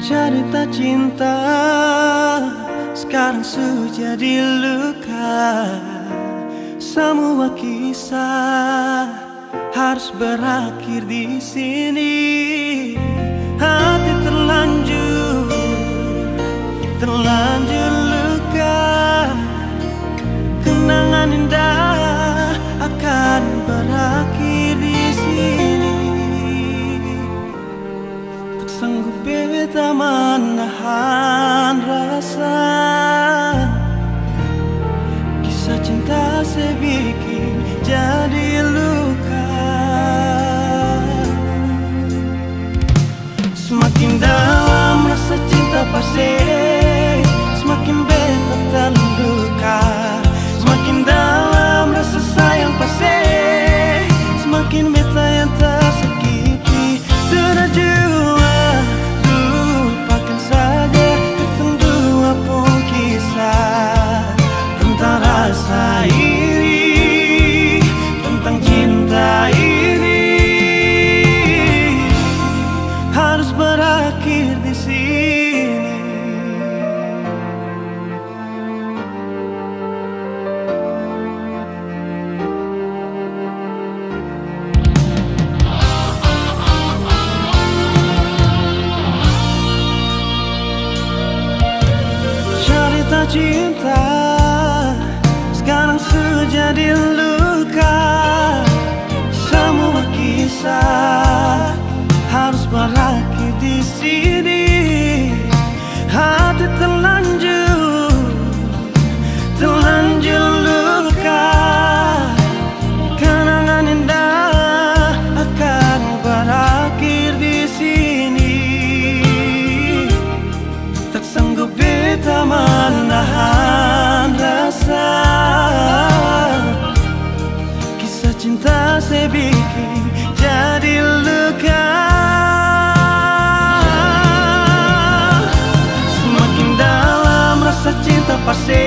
Cerita cinta sekarang sudah jadi luka. Semua kisah harus berakhir di sini. Hati terlanjur luka. Kenangan indah akan berakhir di sini. Tak sanggup beta menahan rasa. Kisah cinta sebikin jadi luka. Semakin dalam rasa cinta pasti, semakin beta terluka. Semakin dalam rasa sayang pasti, semakin beta yang tersakiti. Sudah jua, lupakan saja tentang dua pun kisah. Tentang rasa ini, tentang cinta ini, harus berakhir di sini. Cerita cinta sekarang sudah jadi luka. Semua kisah harus berakhir di sini. Hati terlanjur luka. Kenangan indah akan berakhir di sini. Tak sanggup beta menahan rasa. Kisah cinta sebikin jadi luka. Semakin dalam rasa cinta pasti,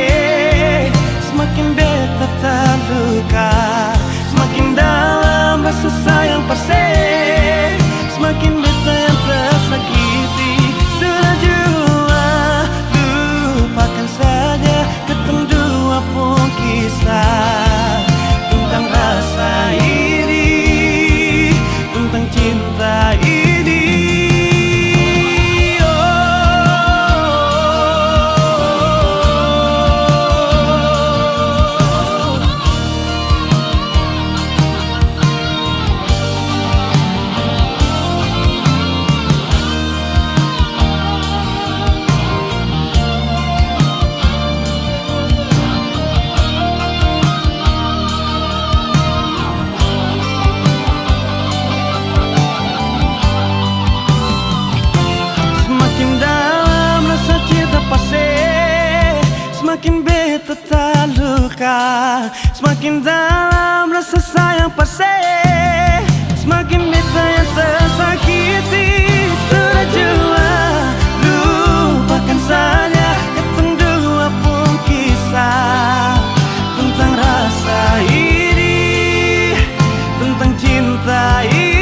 semakin beta terluka. Semakin dalam rasa sayang pasti, semakin beta yang tersakiti. Sudah jua, lupakan saja ketemu dua pun kisah. Tentang rasa ini, tentang cinta ini. Semakin beta terluka. Semakin dalam rasa sayang pasti, semakin beta yang tersakiti. Sudah jua, lupakan saja ketemu dua pun kisah. Tentang rasa ini, tentang cinta ini.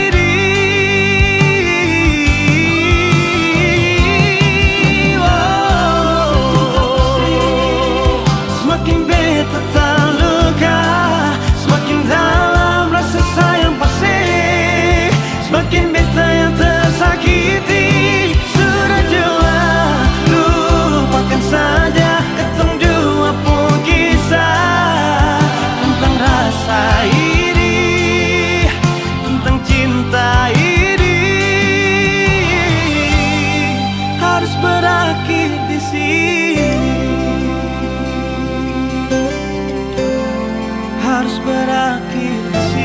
Semakin beta yang tersakiti. Sudah jua, lupakan saja ketemu dua pun kisah. Tentang rasa ini, tentang cinta ini, harus berakhir di sini. Harus berakhir di sini.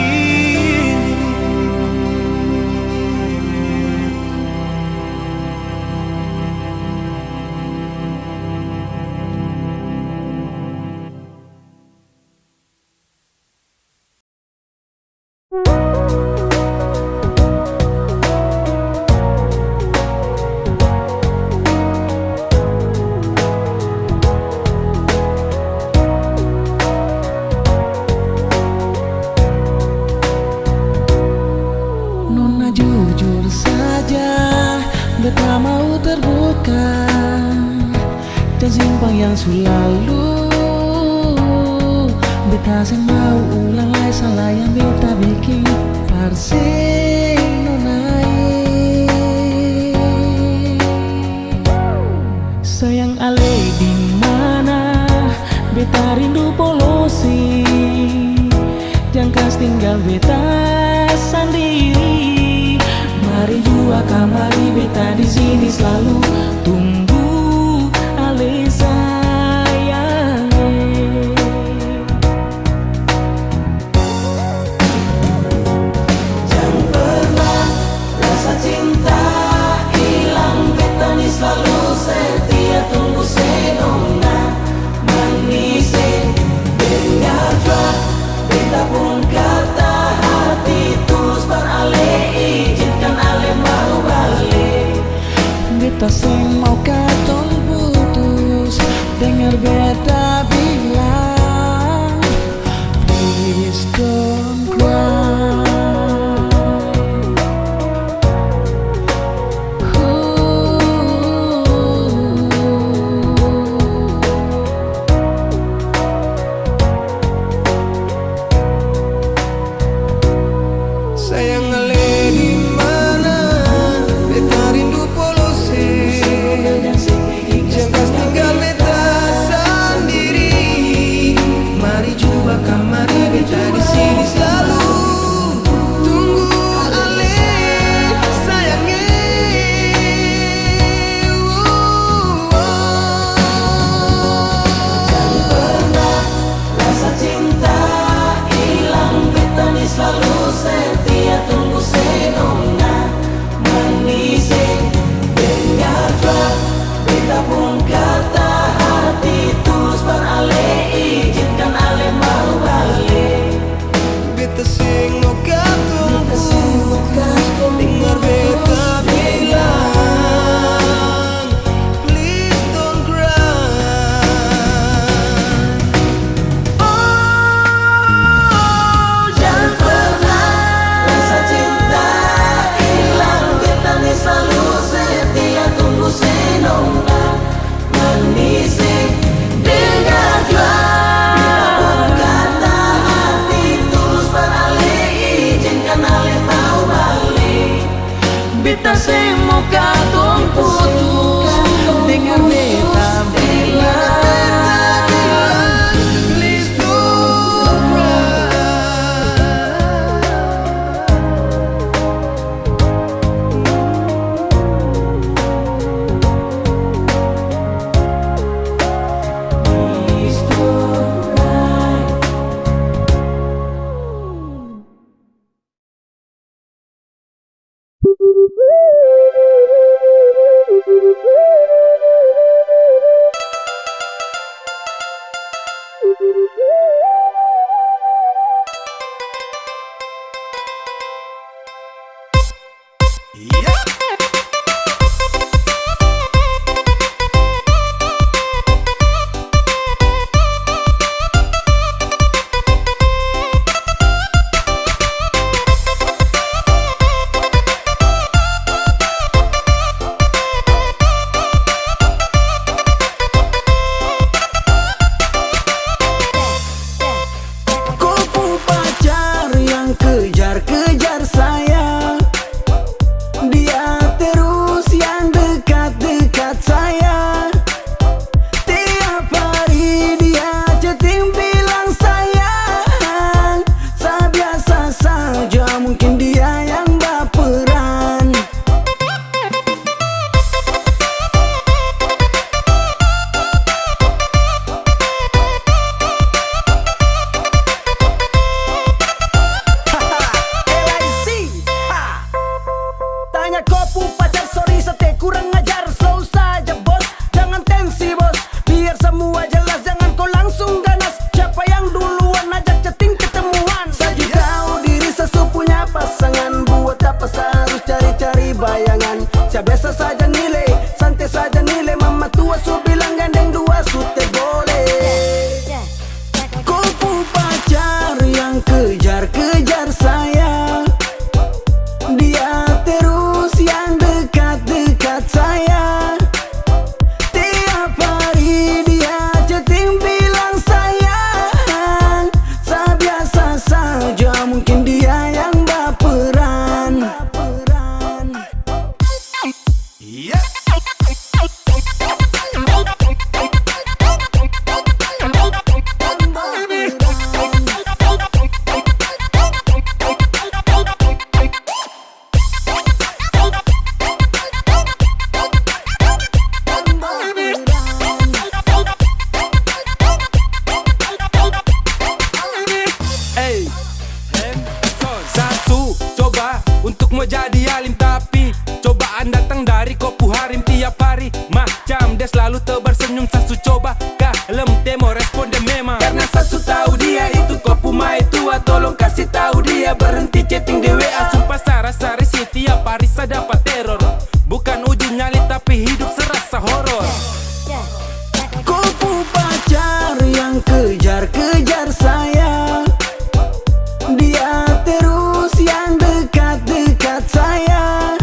Beta mau terbuka dan simpang yang selalu. Beta sing mau ulang lagi salah yang beta bikin farsi nonai. Sayang ale di mana beta rindu polosi, jangan kas tinggal beta sendiri. Mari jua kamari beta di sini selalu tunggu ale sayang. Jangan pernah rasa cinta hilang, beta ni selalu setia tunggu senona manis. Dengarlah beta pun kata hati tulus berale, izinkan ale mau balik. Beta sing mau katong putus, dengar beta bilang please don't cry. Sayang ale di mana beta rindu polosi, jangan tinggal beta sendiri. Mari jua kamari beta di sini selalu tunggu ale sayangnya. Jangan pernah rasa cinta hilang, beta ni selalu setia tunggu senona manis. Dengarlah beta pun kata hati tulus berale, izinkan ale mau balik. Beta sing mau katong putus, dengar beta bilang please don't cry. Oh, jangan pernah rasa cinta hilang, beta ni selalu setia tunggu senona manis. Dengarlah kata hati tulus berale, izinkan ale mau balik. Beta sing mau katong putus, dengar beta bilang Please don't cry. please don't cry. Kupu pacar yang kejar-kejar saya, dia terus yang dekat-dekat saya. Tiap hari dia chatting bilang sayang, saya biasa saja, mungkin dia yang baperan. Tanya kopu pacar, sorry sate kurang ajar. Slow saja bos, jangan tensi bos, biar semua jelas, jangan kau langsung ganas. Siapa yang duluan ajak chatting ketemuan? Saya juga tahu diri sesu punya pasangan, buat apa saya harus cari-cari bayangan? Saya biasa saja nilai, santai saja nilai. Mama tua su bilang gandeng dua sute boleh. Kupu pacar yang kejar-kejar saya, dia terus yang dekat-dekat saya. dia selalu tebar senyum. Sasu coba kah lem demo respon dia memang. Karena Sasu tahu dia itu kopu mai tua. Tolong kasih tahu dia berhenti chatting di WA. Sumpah sari setiap hari saya dapat teror. Bukan uji nyali tapi hidup serasa horor. Kopu pacar yang kejar-kejar saya. Dia terus yang dekat-dekat saya.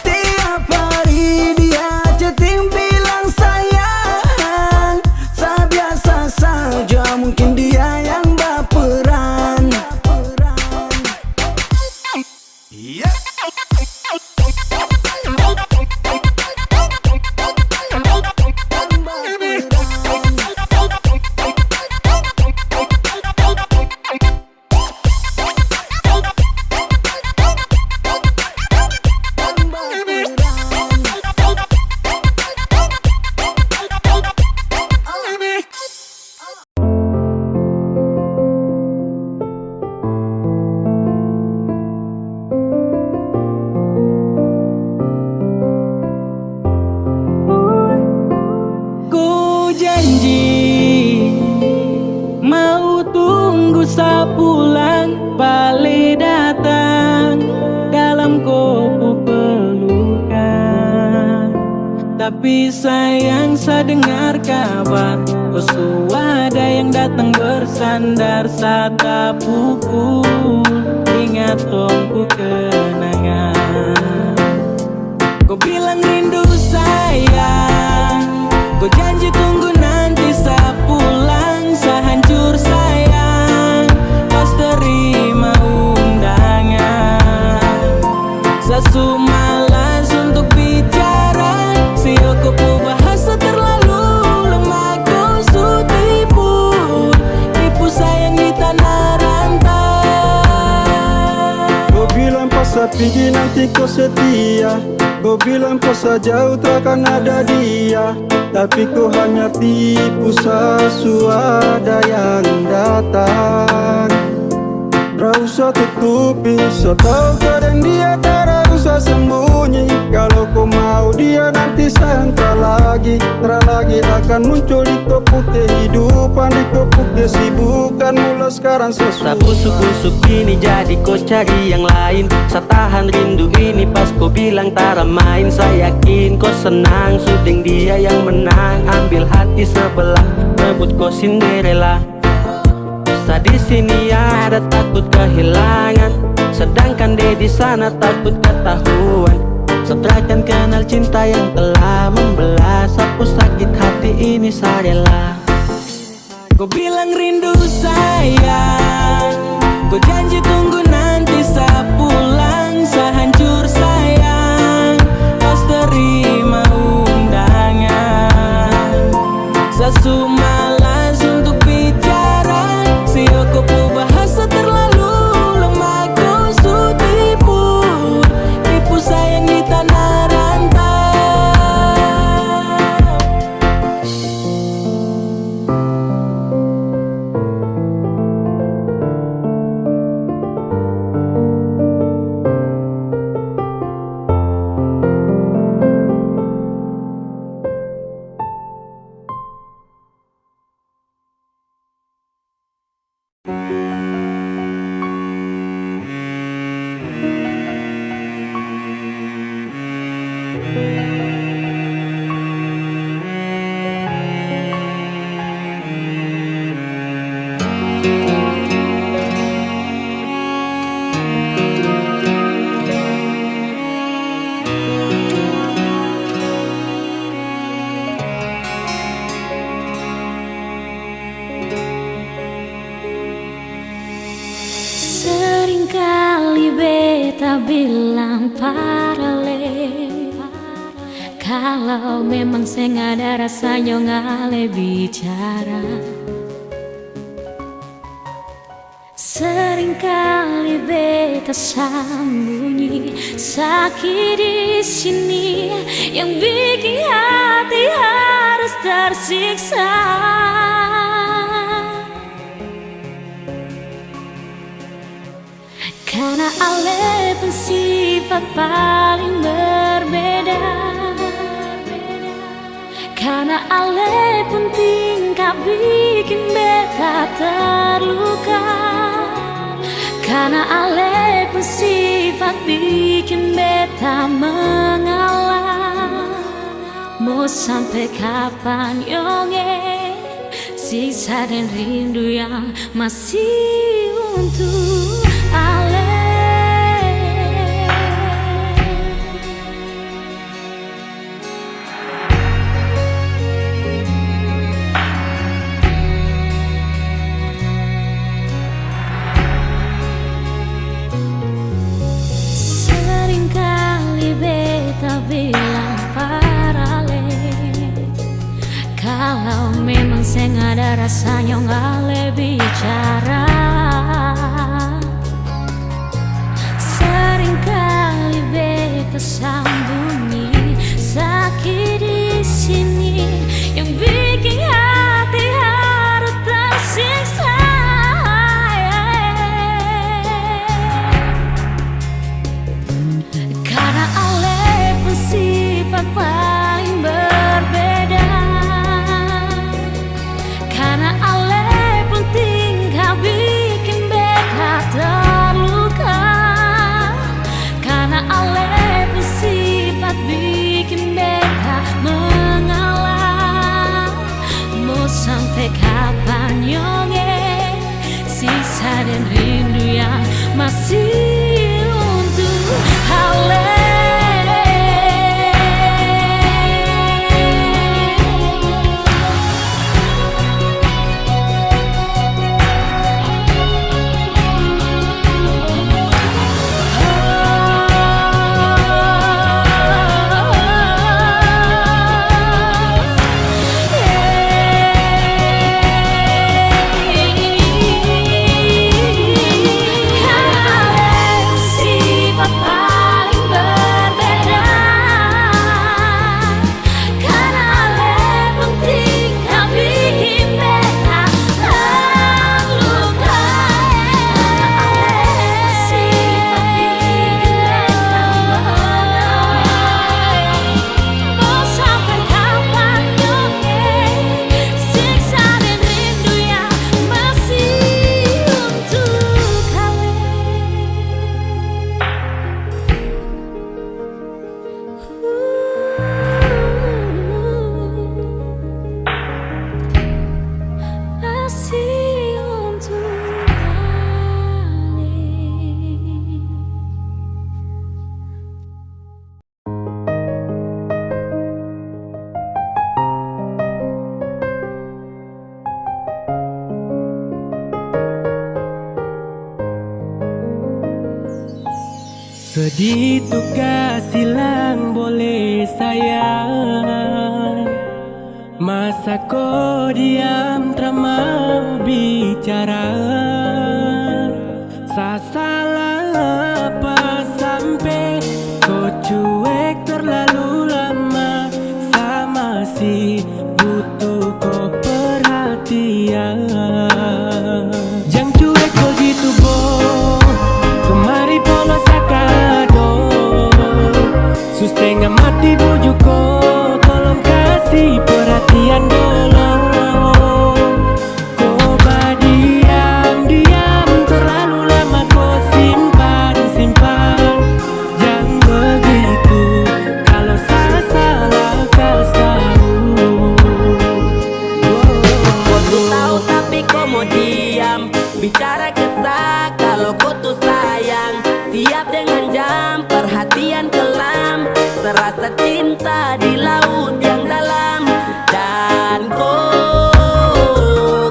Tiap hari dia chatting bilang sayang. Saya biasa saja, mungkin dia yang baperan. Sepulang balik datang dalam kopu pelukan. Tapi sayang saya dengar kabar Kosu ada yang datang bersandar saat pukul. Ingat tongku kenangan. Kau bilang rindu sayang, kau janji tunggu nanti saya pulang. Saya hancur sayang pas terima undangan. Sasu malas untuk bicara, siokopu bahasa terlalu lemah. Kau su tipu sayang di tanah rantau. Kau bilang pas saya pergi nanti kau setia. Kau bilang pas saya jauh takkan ada dia. Tapi kau hanya tipu Sasu ada yang datang. Tak usah tutupi, so tahu kadang dia tak usah sembunyi. Kalau kau mau dia nanti saya hantar lagi. Lagi akan muncul di kopu kehidupan, di kopu kesibukan. Mula sekarang sesuai. Tak busuk-busuk ini jadi kau cari yang lain. Saya tahan rindu ini pas kau bilang tak main. Saya yakin kau senang, syuting dia yang menang. Ambil hati sebelah, rebut kau Cinderella. Saya di sini ada takut kehilangan, sedangkan dia di sana takut ketahuan. Setrakan kenal cinta yang telah membelah. Sapu sakit hati ini saya rela. Kau bilang rindu sayang, kau janji tunggu nanti saya pulang. Saya hancur sayang pas terima undangan. Sasu malas untuk bicara, siokopu bahasa terlalu lemah. Kau su tipu sayang di tanah rantau. Seringkali beta bilang paralel. Kalau memang saya nggak ada rasanya ngale bicara. Seringkali beta sembunyi sakit di sini yang bikin hati harus tersiksa. Karena ale sifat paling berbeda. tingkah bikin beta terluka. Karena ale pun sifat bikin beta mengalah. Mau sampai kapan yonge siksa dan rindu yang masih untuk ale. Seringkali beta bilang parale, kalau memang saya nggak ada rasanya nggak bicara. Seringkali beta sembunyi sakit di sini yang bikin hati harus tersiksa. Karena ale pun sifat paling berbeda. Karena ale pun tingkah bikin beta terluka. Karena ale pun sifat bikin beta mengalah. Mau sampai kapan yonge siksa dan rindu yang masih untuk ale. Sedih tukar silang boleh sayang. Masa kau diam tak mau bicara. Sa salah apa sampai kau cuek terlalu lama. Sa masih butuh kau perhatian. Jangan cuek begitu boh. Kemari polos sakado. Setengah mati bujuk kau. Tolong kasih perhatian dulu. Kau diam terlalu lama kau simpan. Jangan begitu. Kalau saya salah kau tahu. Kau tuh tahu tapi kau mau diam. Bicara kesah kalau kau tuh sayang. Tiap dengan jam perhatian kelam. Terasa cinta di laut yang dalam. Dan kau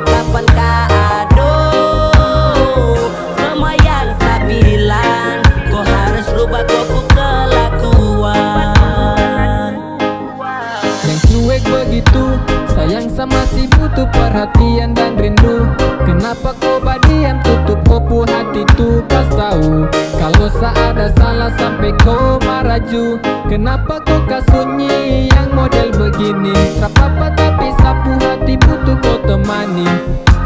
kapan kado semua yang saya bilang. Kau harus rubah kau kelakuan. Yang cuek begitu, sayang sama si butuh perhatian dan rindu. Kenapa kau diam tutup kopu hati tuh pas tahu. Kalau ada salah sampai kau maraju. Kenapa kau kasunyi yang model begini. Tak apa tapi sapu hati butuh kau temani.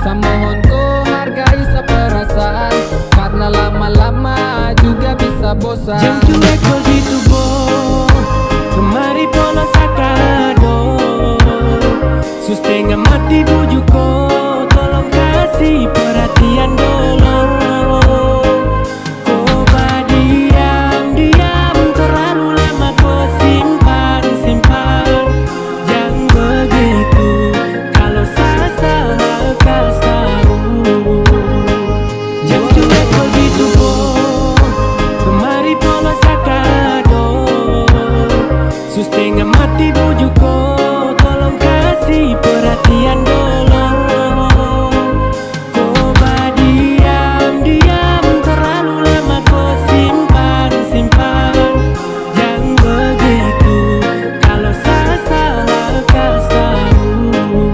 Samohon kau hargai seperasaan. Karena lama-lama juga bisa bosan. Jangan cuek begitu boh. Kemari polos sakado. Setengah mati bujuk hati bujuko, tolong kasih perhatian dulu. Kau diam-diam terlalu lama kau simpan. Jangan begitu, kalau saya salah kasarmu.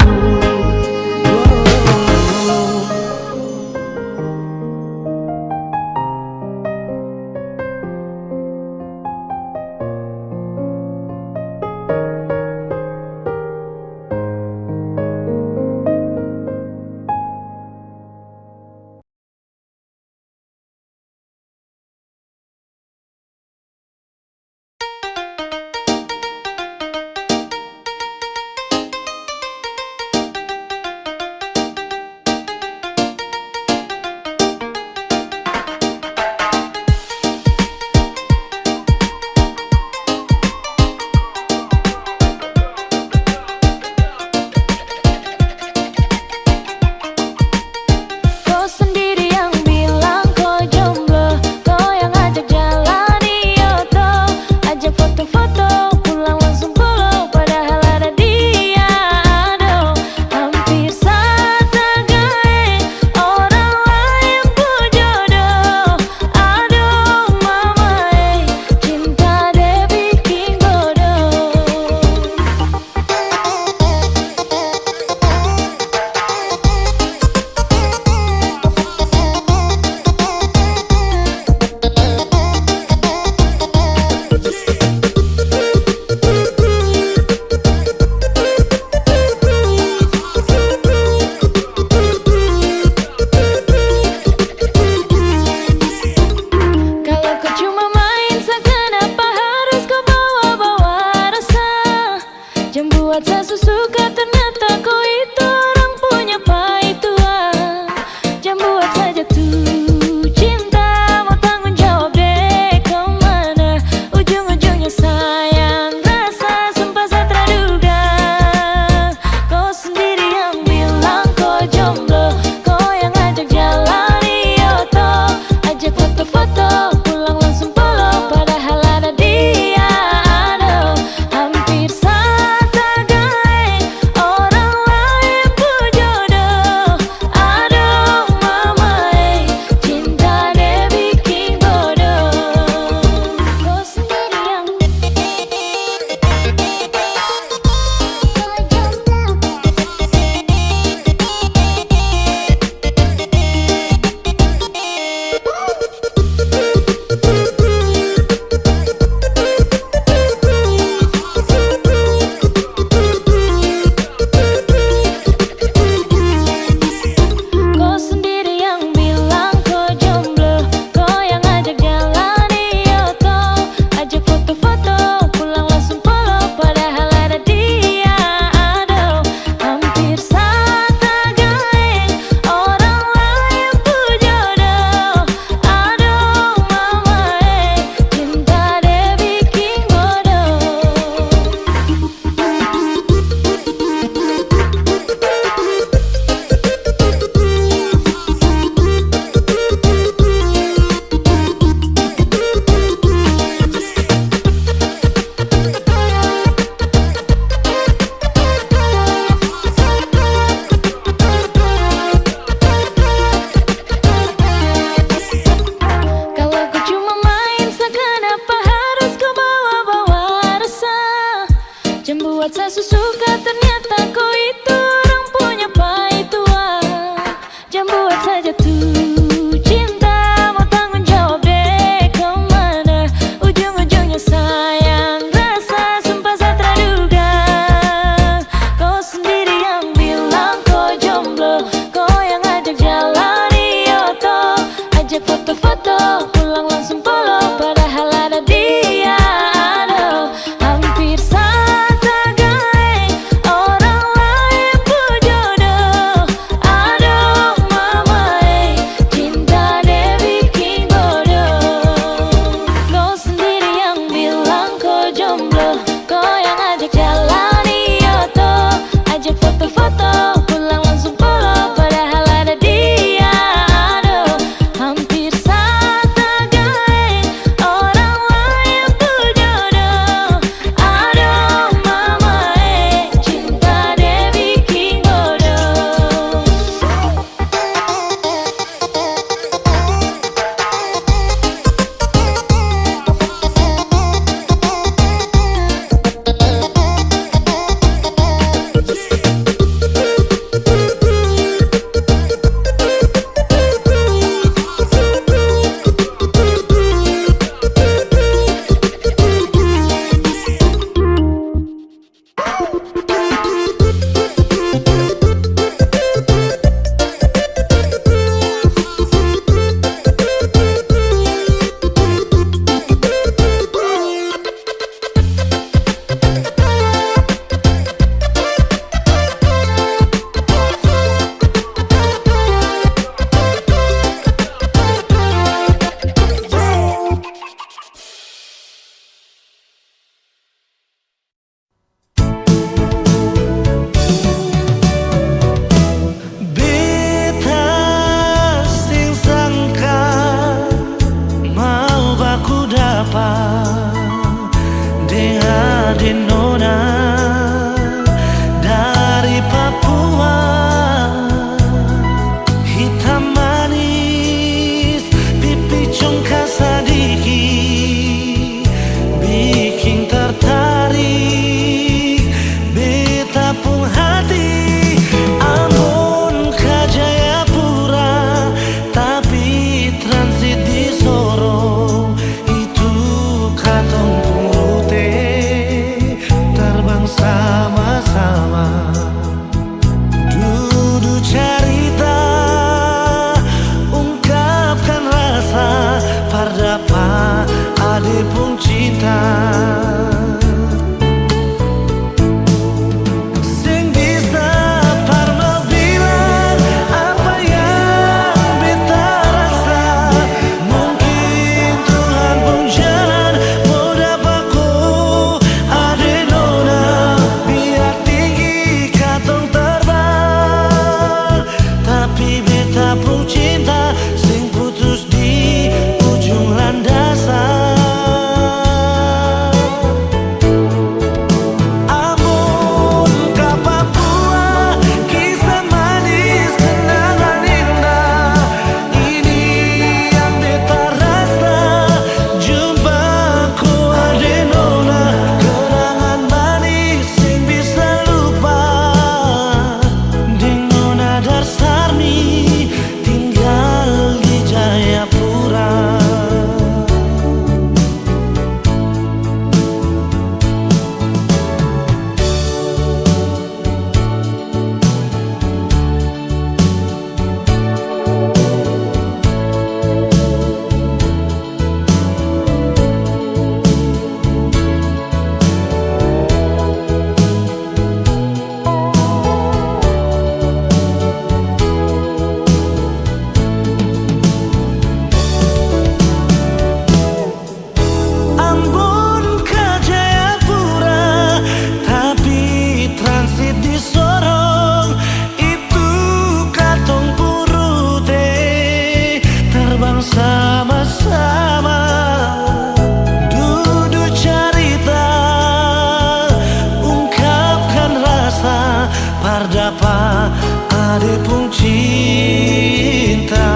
dapat ada pun cinta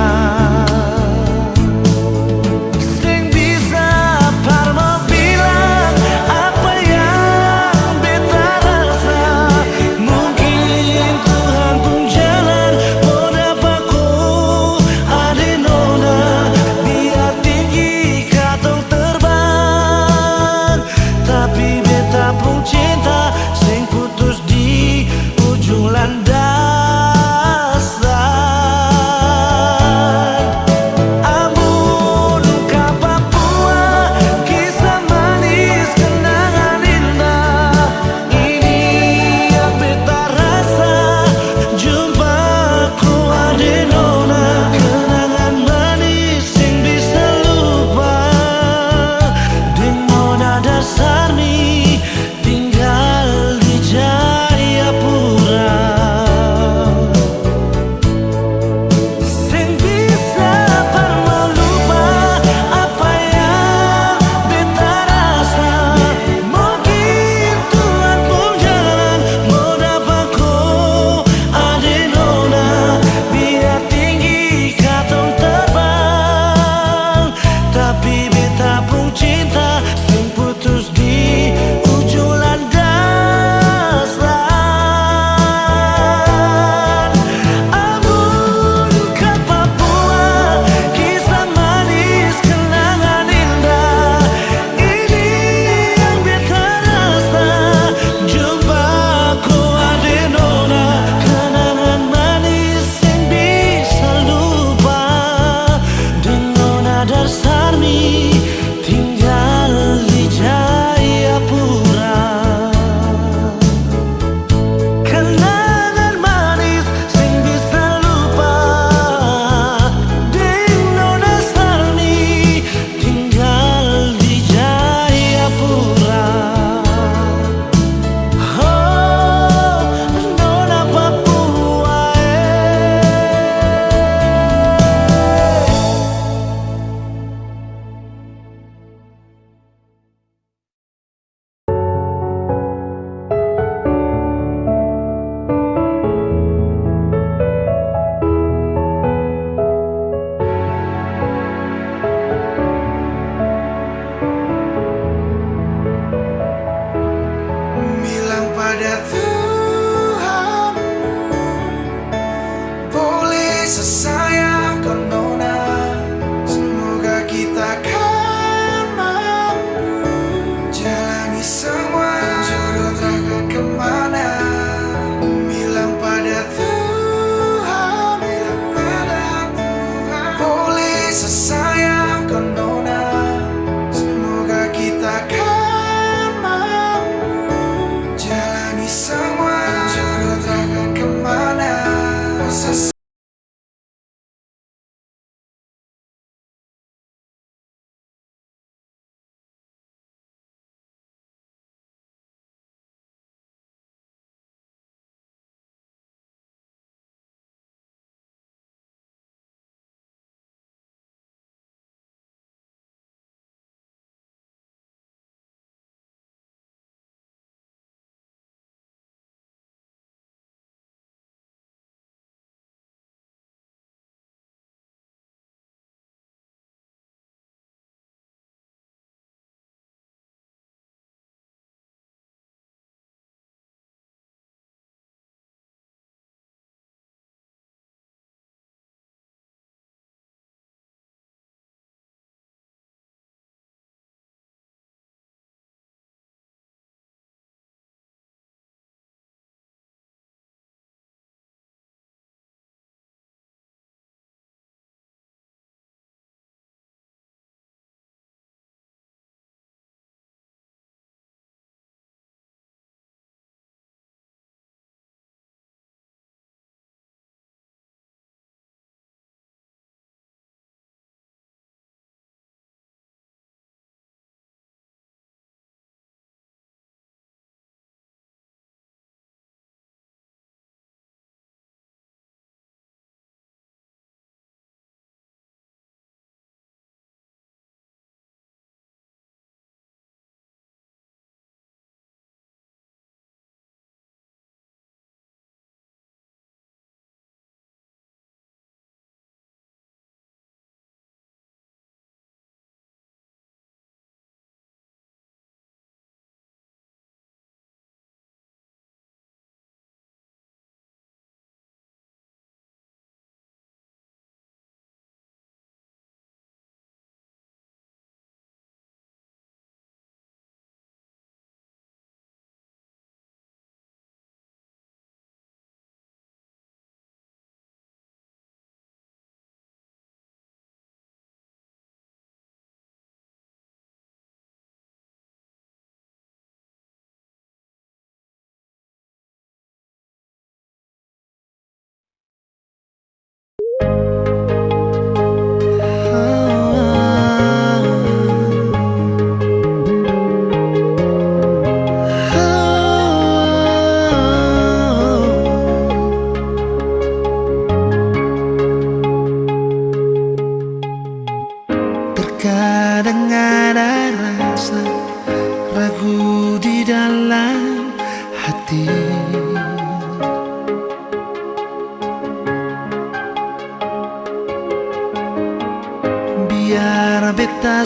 sing bisa parmo bilang apa yang beta rasa. Mungkin Tuhan pun jalan mau dapat ku ada nona biar tinggi katong terbang. Tapi beta pun cinta sing putus di ujung landasan. Amun ke Papua, kisah manis kenangan indah. Ini yang beta rasa, jumpaku ada nona. Kenangan manis sing bisa lupa. Ding nona dasar ni tinggal di Jayapura. Sing bisa parmo lupa apa yang beta rasa. Mungkin Tuhan pun jalan mau dapat ku ada nona biar tinggi katong terbang. Tapi beta pun cinta sing putus di ujung landasan. Amun ke Papua, kisah manis kenangan indah. Ini yang beta rasa, jumpaku ada nona. Kenangan manis sing bisa lupa. Ding nona dasar ni tinggal di Jayapura. Kenangan manis sing bisa lupa. Ding nona dasar ni tinggal di Jayapura. Oh, nona Papua bilang pada Tuhan, boleh sesayang kau nona. Semoga kita kan mampu jalani semua jodoh takkan kemana. Bilang pada Tuhan, boleh sesayang kau nona. Semoga kita kan mampu jalani semua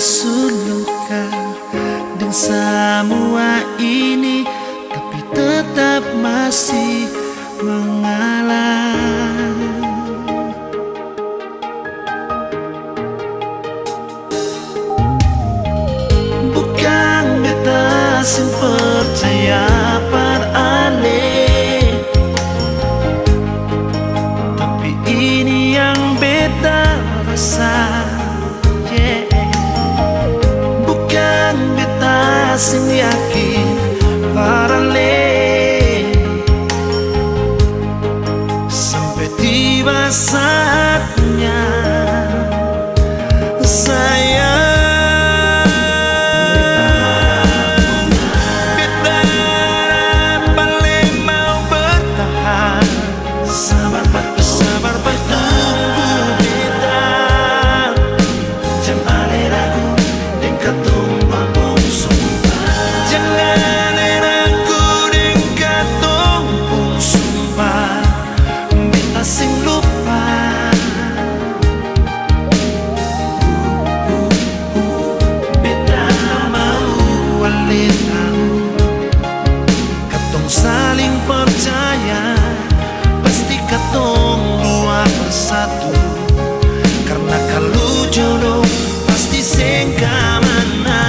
basuh luka dan semua ini, tapi tetap masih mengalah. Bukan beta sing percaya par ale, tapi ini yang beta rasa. Bukan beta sing yakin par ale, sampai tiba saatnya saya saling percaya, pasti katong dua bersatu. Karena kalau jodoh pasti sengkamana.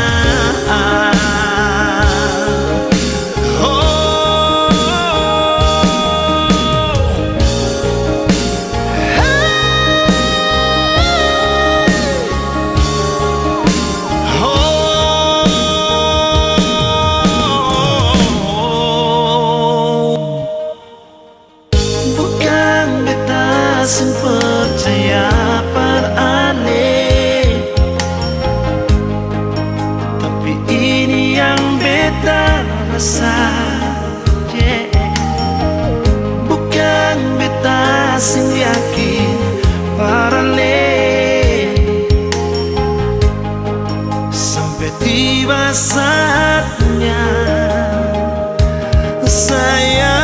Sing percaya par ale, tapi ini yang beta rasa. Bukan beta sing yakin par ale, sampai tiba saatnya saya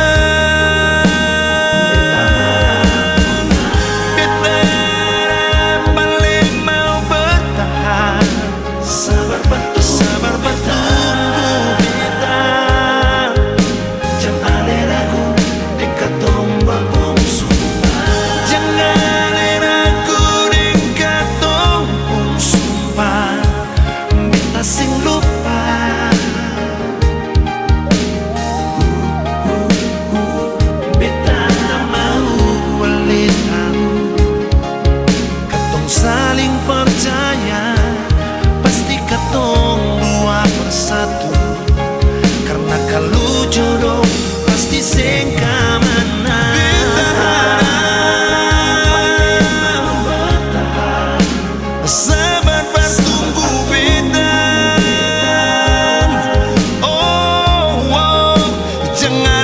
sing lupa. Beta tak mau walitan, katong saling percaya, pasti katong dua bersatu. Karena kalau jodoh pasti sengkamana. Sabar pas tunggu beta. Jangan